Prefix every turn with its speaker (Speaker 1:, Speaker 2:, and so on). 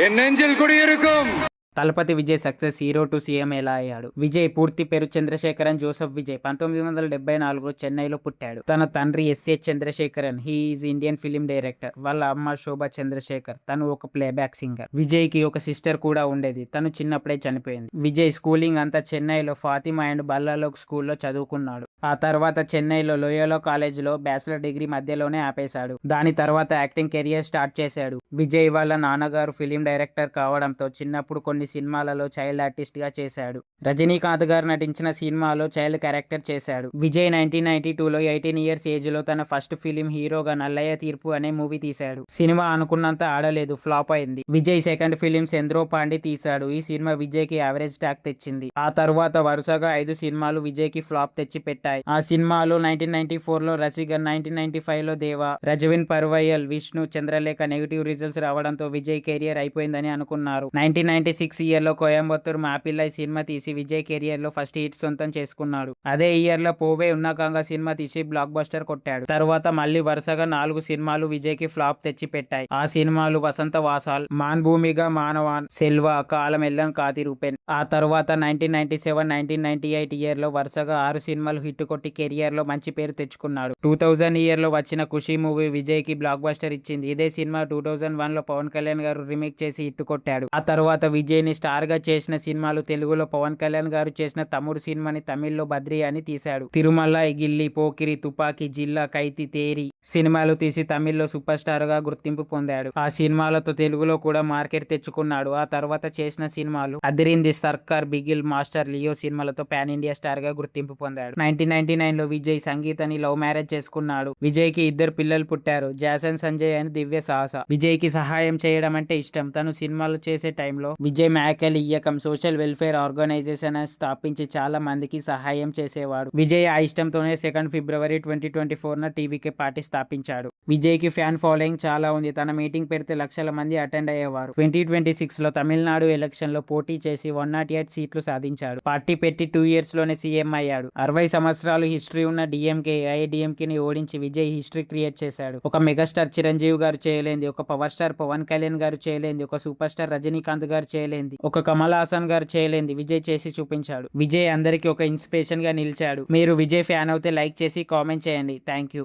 Speaker 1: என் நெஞ்சில் குடியிருக்கும்.
Speaker 2: Thalapathy Vijay success hero to CM ఎలా అయ్యాడు? విజయ్ పూర్తి పేరు చంద్రశేఖరన్ జోసెఫ్ విజయ్. 1974 చెన్నైలో పుట్టాడు. తన తండ్రి S A Chandrasekharan. He is Indian film director. వాళ్ళ అమ్మ శోభా చంద్రశేఖర్. తను ఒక ప్లేబ్యాక్ సింగర్. విజయ్ కి ఒక సిస్టర్ కూడా ఉండేది. తను చిన్నప్పుడే చనిపోయింది. విజయ్ స్కూలింగ్ అంతా చెన్నైలో ఫాతిమా అండ్ బల్లాలోక్ స్కూల్లో చదువుకున్నాడు. ఆ తర్వాత చెన్నైలో లోయోలా కాలేజీలో బ్యాచిలర్ డిగ్రీ మధ్యలోనే ఆపేశాడు. దాని తర్వాత యాక్టింగ్ కెరియర్ స్టార్ట్ చేశాడు. విజయ్ వాళ్ళ నాన్నగారు ఫిలిం డైరెక్టర్ కావడంతో చిన్నప్పుడు కొన్ని సినిమాలలో చైల్డ్ ఆర్టిస్ట్ గా చేశాడు. రజనీకాంత్ గారు నటించిన సినిమాలో చైల్డ్ క్యారెక్టర్ చేశాడు. విజయ్ 1992లో 18 ఇయర్స్ ఏజ్ లో తన ఫస్ట్ ఫిలిం హీరోగా నల్లయ్య తీర్పు అనే మూవీ తీశాడు. సినిమా అనుకున్నంత ఆడలేదు, ఫ్లాప్ అయింది. విజయ్ సెకండ్ ఫిలిం చంద్రో పాండి తీశాడు. ఈ సినిమా విజయ్ కి యావరేజ్ టాక్ తెచ్చింది. ఆ తర్వాత వరుసగా 5 సినిమాలు విజయ్ కి ఫ్లాప్ తెచ్చి పెట్టాయి. ఆ సినిమాలో 1994లో రసిగన్, 1995లో దేవా, రజవిన్ పర్వయల్, విష్ణు, చంద్రలేఖ నెగిటివ్ రిజల్ట్స్ రావడంతో విజయ్ కెరియర్ అయిపోయిందని అనుకున్నారు. 1996 ఇయర్ లో కోయంబత్తూర్ మాపిల్లై సినిమా తీసి విజయ్ కెరియర్ లో ఫస్ట్ హిట్ సొంతం చేసుకున్నాడు. అదే ఇయర్ లో పోవే ఉన్నాకంగా సినిమా తీసి బ్లాక్ బస్టర్ కొట్టాడు. తర్వాత మళ్ళీ వరుసగా 4 సినిమాలు విజయ్ కి ఫ్లాప్ తెచ్చి పెట్టాయి. ఆ సినిమాలు వసంత వాసాల్, మాన్ భూమిగా మానవాన్, సెల్వా, కాలం ఎల్లన్ కాతి రూపెన్. ఆ తర్వాత 1997, 1998 ఇయర్ లో వరుసగా 6 సినిమాలు హిట్ కొట్టి కెరియర్ లో మంచి పేరు తెచ్చుకున్నాడు. 2000 ఇయర్ లో వచ్చిన ఖుషి మూవీ విజయ్ కి బ్లాక్ బస్టర్ ఇచ్చింది. ఇదే సినిమా 2001 లో పవన్ కళ్యాణ్ గారు రీమేక్ చేసి హిట్ కొట్టాడు. ఆ తర్వాత విజయ్ ని స్టార్ గా చేసిన సినిమాలు తెలుగులో పవన్ కళ్యాణ్ గారు చేసిన తమ్ముడు సినిమాని తమిళ్లో బద్రి అని తీశాడు. తిరుమల, గిల్లి, పోకిరి, తుపాకీ, జిల్లా, కైతి, తేరి సినిమాలు తీసి తమిళ్లో సూపర్ స్టార్ గా గుర్తింపు పొందాడు. ఆ సినిమాలతో తెలుగులో కూడా మార్కెట్ తెచ్చుకున్నాడు. ఆ తర్వాత చేసిన సినిమాలు అదిరింది, సర్కార్, బిగిల్, మాస్టర్, లియో సినిమాలతో పాన్ ఇండియా స్టార్ గా గుర్తింపు పొందాడు. 1999లో విజయ్ సంగీతని లవ్ మ్యారేజ్ చేసుకున్నాడు. విజయ్ కి 2 పిల్లలు పుట్టారు, జాసన్ సంజయ్ అని దివ్య సాహస. విజయ్ కి సహాయం చేయడం అంటే ఇష్టం. తను సినిమాలు చేసే టైంలో విజయ్ మ్యాకెల్ ఇయ్యకం సోషల్ వెల్ఫేర్ ఆర్గనైజేషన్ అని స్థాపించి చాలా మందికి సహాయం చేసేవాడు. విజయ్ ఆ ఇష్టంతోనే 2 ఫిబ్రవరి 2024న టీవీకే పార్టీ స్థాపించాడు. విజయ్ కి ఫ్యాన్ ఫాలోయింగ్ చాలా ఉంది. తన మీటింగ్ పెడితే లక్షల మంది అటెండ్ అయ్యేవారు. 2026లో తమిళనాడు ఎలక్షన్ లో పోటీ చేసి 108 సీట్లు సాధించాడు. పార్టీ పెట్టి 2 ఇయర్స్ లోనే సీఎం అయ్యాడు. 60 సంవత్సరాలు హిస్టరీ ఉన్న డిఎంకే, ఏఐడిఎంకేని ఓడించి విజయ్ హిస్టరీ క్రియేట్ చేశాడు. ఒక మెగాస్టార్ చిరంజీవి గారు చేయలేంది, ఒక పవర్ స్టార్ పవన్ కళ్యాణ్ గారు చేయలేంది, ఒక సూపర్ స్టార్ రజనీకాంత్ గారు చేయలేంది, ఒక కమల్ హాసన్ గారు చేయలేంది విజయ్ చేసి చూపించాడు. విజయ్ అందరికి ఒక ఇన్స్పిరేషన్ గా నిలిచాడు. మీరు విజయ్ ఫ్యాన్ అవుతే లైక్ చేసి కామెంట్ చేయండి. Thank you.